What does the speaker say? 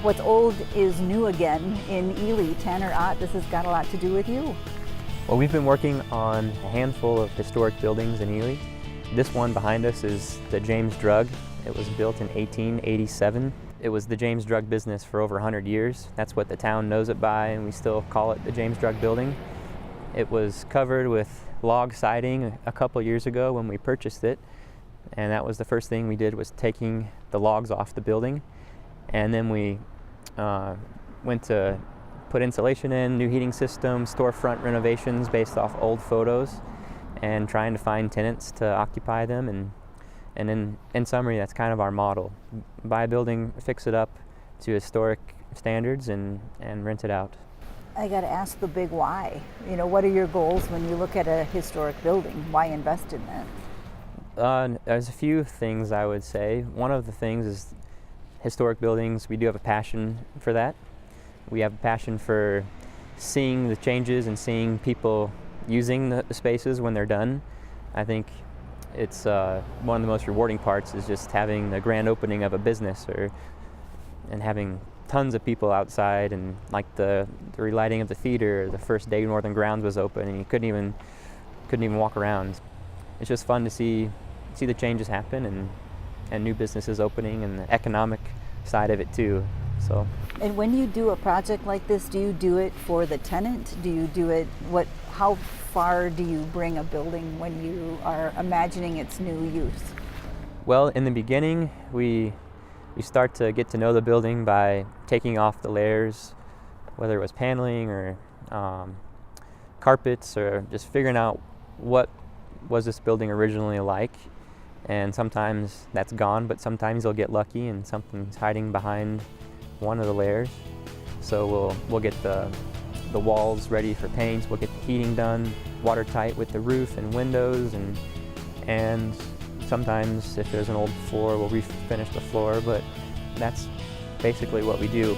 What's old is new again in Ely. Tanner Ott, this has got a lot to do with you. Well, we've been working on a handful of historic buildings in Ely. This one behind us is the James Drug. It was built in 1887. It was the James Drug business for over 100 years. That's what the town knows it by, and we still call it the James Drug building. It was covered with log siding a couple years ago when we purchased it, and that was the first thing we did, was taking the logs off the building. And then we went to put insulation in, new heating system, storefront renovations based off old photos, and trying to find tenants to occupy them. And in summary, that's kind of our model. Buy a building, fix it up to historic standards, and rent it out. I got to ask the big why. You know, what are your goals when you look at a historic building? Why invest in that? There's a few things I would say. One of the things is historic buildings, we do have a passion for that. We have a passion for seeing the changes and seeing people using the spaces when they're done. I think it's one of the most rewarding parts is just having the grand opening of a business, and having tons of people outside, and like the relighting of the theater. The first day Northern Grounds was open and you couldn't even walk around. It's just fun to see the changes happen, and new businesses opening, and the economic side of it too. So. And when you do a project like this, do you do it for the tenant? Do you do it, how far do you bring a building when you are imagining its new use? Well, in the beginning, we start to get to know the building by taking off the layers, whether it was paneling or carpets, or just figuring out what was this building originally like. And sometimes that's gone, but sometimes you'll get lucky and something's hiding behind one of the layers. So we'll get the walls ready for paint, we'll get the heating done, watertight with the roof and windows, and sometimes if there's an old floor, we'll refinish the floor, but that's basically what we do.